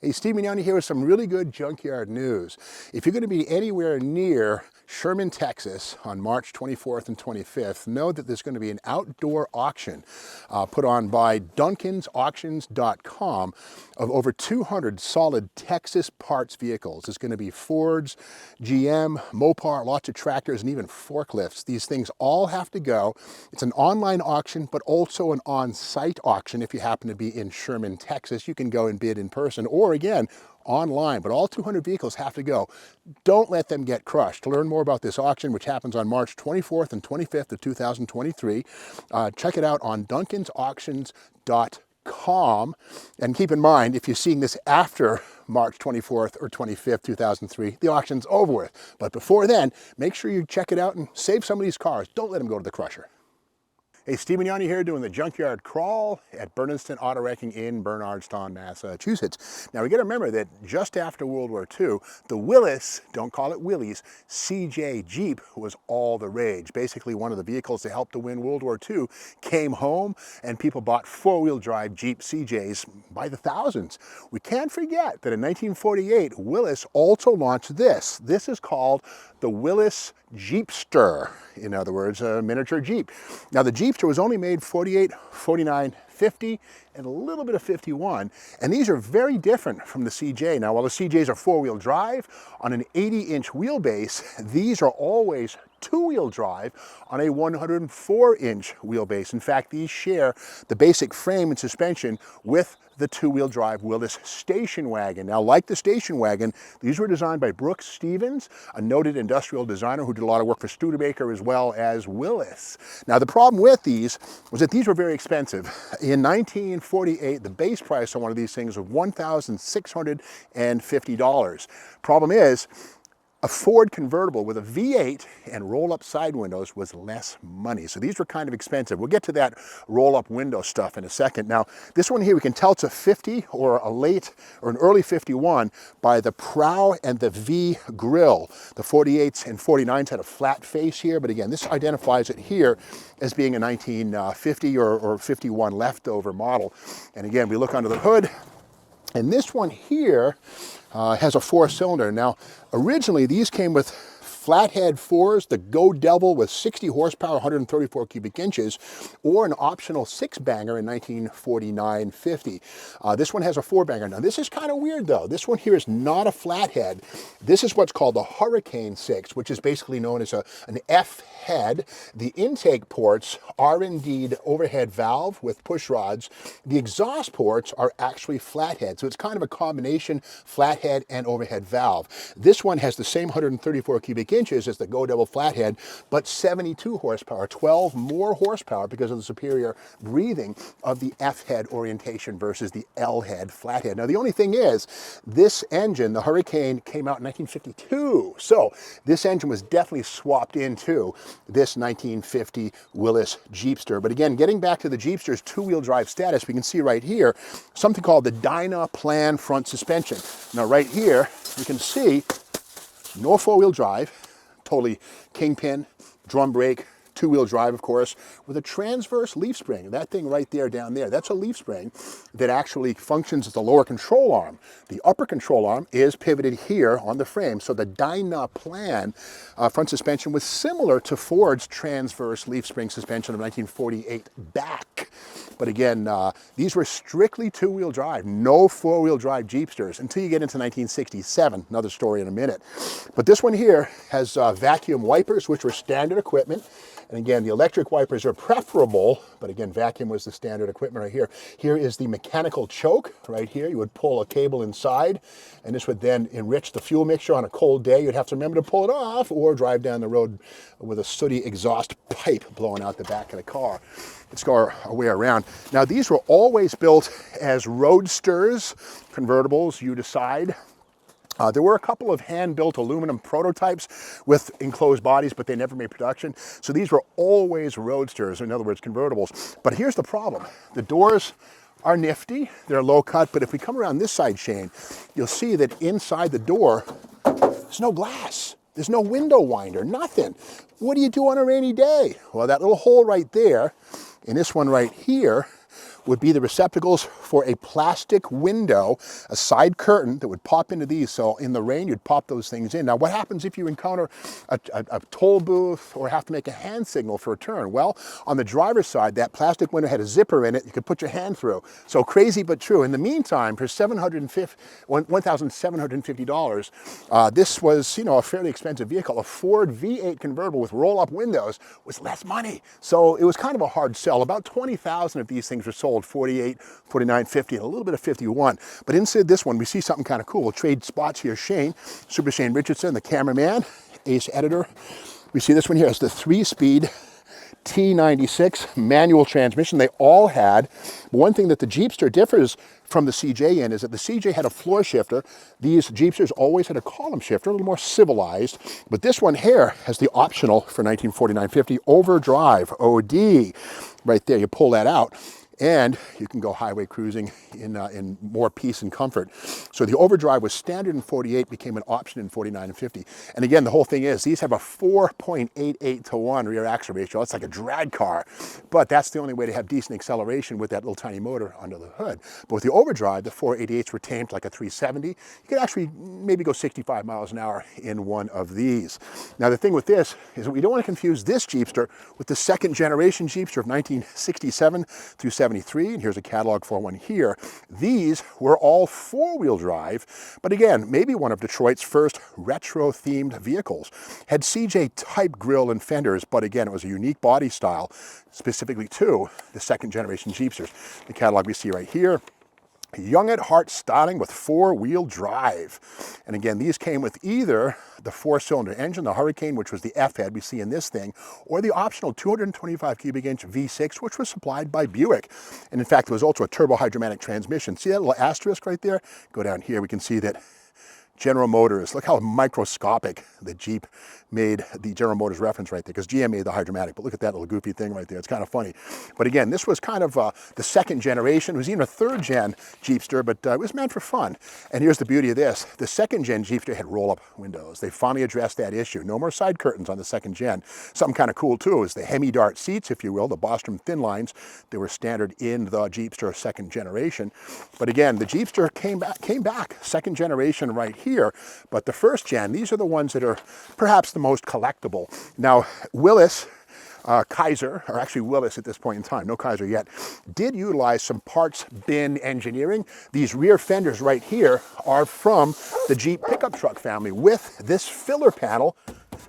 Hey, Steve Mignani here with some really good junkyard news. If you're going to be anywhere near Sherman, Texas on March 24th and 25th, know that there's going to be an outdoor auction put on by duncansauctions.com of over 200 solid Texas parts vehicles. There's going to be Fords, GM, Mopar, lots of tractors, and even forklifts. These things all have to go. It's an online auction, but also an on-site auction. If you happen to be in Sherman, Texas, you can go and bid in person or again, online, but all 200 vehicles have to go. Don't let them get crushed. To learn more about this auction, which happens on March 24th and 25th of 2023, check it out on duncansauctions.com. And keep in mind, if you're seeing this after March 24th or 25th, 2003, the auction's over with. But before then, make sure you check it out and save some of these cars. Don't let them go to the crusher. Hey, Steve Mignani here doing the Junkyard Crawl at Berniston Auto Wrecking in Bernardstown, Massachusetts. Now, we got to remember that just after World War II, the Willys, don't call it Willys, CJ Jeep was all the rage. Basically, one of the vehicles that helped to win World War II came home, and people bought four-wheel drive Jeep CJs by the thousands. We can't forget that in 1948, Willys also launched this. This is called the Willys Jeepster. In other words, a miniature Jeep. Now, the Jeepster was only made 48, 49, 50, and a little bit of 51. And these are very different from the CJ. Now, while the CJs are four-wheel drive, on an 80-inch wheelbase, these are always two-wheel drive on a 104-inch wheelbase. In fact, these share the basic frame and suspension with the two-wheel drive Willys station wagon. Now, like the station wagon, these were designed by Brooks Stevens, a noted industrial designer who did a lot of work for Studebaker as well as Willys. Now, the problem with these was that these were very expensive. In 1948, the base price on one of these things was $1,650. Problem is, a Ford convertible with a V8 and roll-up side windows was less money. So these were kind of expensive. We'll get to that roll-up window stuff in a second. Now, this one here, we can tell it's a 50 or a late or an early 51 by the prow and the V grille. The 48s and 49s had a flat face here, but again, this identifies it here as being a 1950 or 51 leftover model. And again, we look under the hood, and this one here has a four-cylinder. Now, originally these came with flathead fours, the Go Devil with 60 horsepower, 134 cubic inches, or an optional six-banger in 1949-50. This one has a four-banger. Now, this is kind of weird, though. This one here is not a flathead. This is what's called the Hurricane 6, which is basically known as an F-head. The intake ports are indeed overhead valve with push rods. The exhaust ports are actually flathead, so it's kind of a combination flathead and overhead valve. This one has the same 134 cubic inches as the Go Devil flathead, but 72 horsepower, 12 more horsepower because of the superior breathing of the F-head orientation versus the L-head flathead. Now, the only thing is, this engine, the Hurricane, came out in 1952. So this engine was definitely swapped into this 1950 Willys Jeepster. But again, getting back to the Jeepster's two-wheel drive status, we can see right here something called the Dynaplan front suspension. Now, right here, you can see no four-wheel drive, totally kingpin, drum brake, two-wheel drive, of course, with a transverse leaf spring. That thing right there, down there, that's a leaf spring that actually functions as the lower control arm. The upper control arm is pivoted here on the frame. So the Dynaplan front suspension was similar to Ford's transverse leaf spring suspension of 1948 back. But again, these were strictly two-wheel drive, no four-wheel drive Jeepsters until you get into 1967. Another story in a minute. But this one here has vacuum wipers, which were standard equipment. And again, the electric wipers are preferable, but again, vacuum was the standard equipment right here. Here is the mechanical choke right here. You would pull a cable inside, and this would then enrich the fuel mixture on a cold day. You'd have to remember to pull it off or drive down the road with a sooty exhaust pipe blowing out the back of the car. Let's go our way around. Now, these were always built as roadsters, convertibles, you decide. There were a couple of hand-built aluminum prototypes with enclosed bodies, but they never made production. So these were always roadsters, in other words, convertibles. But here's the problem. The doors are nifty, they're low cut, but if we come around this side, Shane, you'll see that inside the door, there's no glass. There's no window winder, nothing. What do you do on a rainy day? Well, that little hole right there, and this one right here, would be the receptacles for a plastic window, a side curtain that would pop into these. So in the rain, you'd pop those things in. Now, what happens if you encounter a toll booth or have to make a hand signal for a turn? Well, on the driver's side, that plastic window had a zipper in it. You could put your hand through. So crazy but true. In the meantime, for $1,750, this was, you know, a fairly expensive vehicle. A Ford V8 convertible with roll-up windows was less money. So it was kind of a hard sell. About 20,000 of these things were sold, 48, 49, 50, and a little bit of 51. But inside this one, we see something kind of cool. We'll trade spots here. Shane, Super Shane Richardson, the cameraman, ace editor. We see this one here as the 3-speed T96 manual transmission. They all had. But one thing that the Jeepster differs from the CJ in is that the CJ had a floor shifter. These Jeepsters always had a column shifter, a little more civilized. But this one here has the optional for 1949-50 overdrive, OD. Right there, you pull that out, and you can go highway cruising in more peace and comfort. So the overdrive was standard in 48, became an option in 49 and 50. And again, the whole thing is, these have a 4.88 to 1 rear axle ratio. It's like a drag car, but that's the only way to have decent acceleration with that little tiny motor under the hood. But with the overdrive, the 488s were tamed like a 370. You could actually maybe go 65 miles an hour in one of these. Now, the thing with this is that we don't want to confuse this Jeepster with the second generation Jeepster of 1967 through 73, and here's a catalog for one here. These were all four-wheel drive, but again, maybe one of Detroit's first retro-themed vehicles. Had CJ-type grille and fenders, but again, it was a unique body style, specifically to the second generation Jeepsters. The catalog we see right here. Young at heart styling with four-wheel drive. And again, these came with either the 4-cylinder engine, the Hurricane, which was the F-head we see in this thing, or the optional 225 cubic inch V6, which was supplied by Buick. And in fact, there was also a turbo hydromatic transmission. See that little asterisk right there? Go down here, we can see that General Motors, look how microscopic the Jeep made the General Motors reference right there, because GM made the hydromatic, but look at that little goofy thing right there. It's kind of funny. But again, this was kind of the second generation. It was even a third gen Jeepster, but it was meant for fun. And here's the beauty of this. The second gen Jeepster had roll-up windows. They finally addressed that issue. No more side curtains on the second gen. Something kind of cool too is the Hemi-Dart seats, if you will, the Bostrom thin lines. They were standard in the Jeepster second generation. But again, the Jeepster came back, second generation right here. But the first gen, these are the ones that are perhaps the most collectible. Now, Willys, Kaiser, or actually Willys at this point in time, no Kaiser yet, did utilize some parts bin engineering. These rear fenders right here are from the Jeep pickup truck family with this filler panel,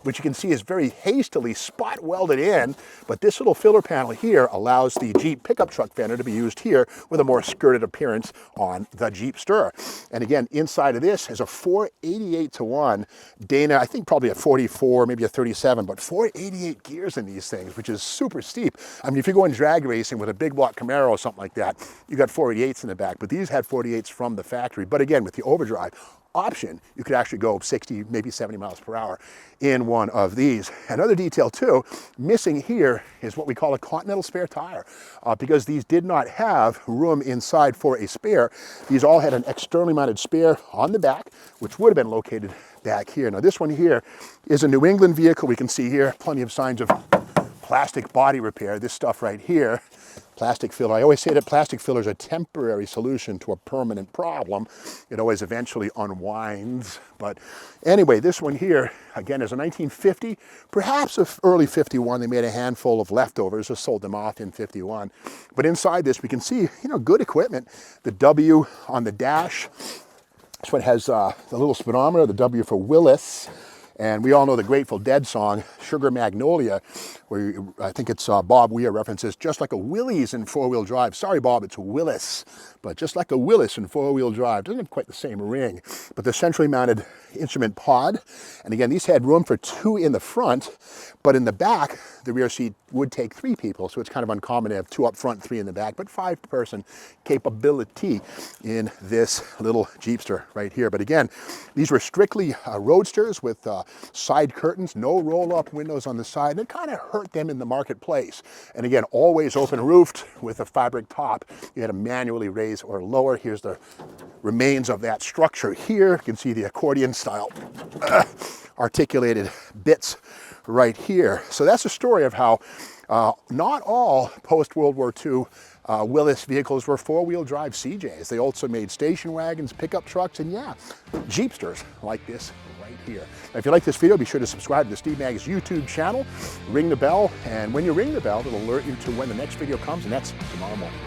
which you can see is very hastily spot welded in, but this little filler panel here allows the Jeep pickup truck fender to be used here with a more skirted appearance on the Jeepster. And again, inside of this is a 488 to 1 Dana, I think probably a 44, maybe a 37, but 488 gears in these things, which is super steep. I mean, if you're going drag racing with a big block Camaro or something like that, you got 488s in the back, but these had 48s from the factory. But again, with the overdrive option, you could actually go 60, maybe 70 miles per hour in one of these. Another detail too, missing here is what we call a continental spare tire, because these did not have room inside for a spare. These all had an externally mounted spare on the back, which would have been located back here. Now this one here is a New England vehicle. We can see here plenty of signs of plastic body repair. This stuff right here, plastic filler. I always say that plastic filler is a temporary solution to a permanent problem. It always eventually unwinds. But anyway, this one here, again, is a 1950, perhaps early 51. They made a handful of leftovers, just sold them off in 51. But inside this, we can see, you know, good equipment. The W on the dash. This one has the little speedometer, the W for Willys. And we all know the Grateful Dead song, Sugar Magnolia, where I think it's Bob Weir references, just like a Willys in four-wheel drive. Sorry, Bob, it's Willys, but just like a Willys in four-wheel drive. Doesn't have quite the same ring, but the centrally mounted instrument pod. And again, these had room for 2 in the front, but in the back, the rear seat would take 3 people. So it's kind of uncommon to have 2 up front, 3 in the back, but 5-person capability in this little Jeepster right here. But again, these were strictly roadsters with side curtains, no roll-up windows on the side, and it kind of hurt them in the marketplace. And again, always open roofed with a fabric top. You had to manually raise or lower. Here's the remains of that structure here. You can see the accordion style articulated bits right here. So that's the story of how not all post-World War II Willys vehicles were four-wheel drive CJs. They also made station wagons, pickup trucks, and yeah, Jeepsters like this right here. Now, if you like this video, be sure to subscribe to the Steve Mag's YouTube channel, ring the bell, and when you ring the bell, it'll alert you to when the next video comes, and that's tomorrow morning.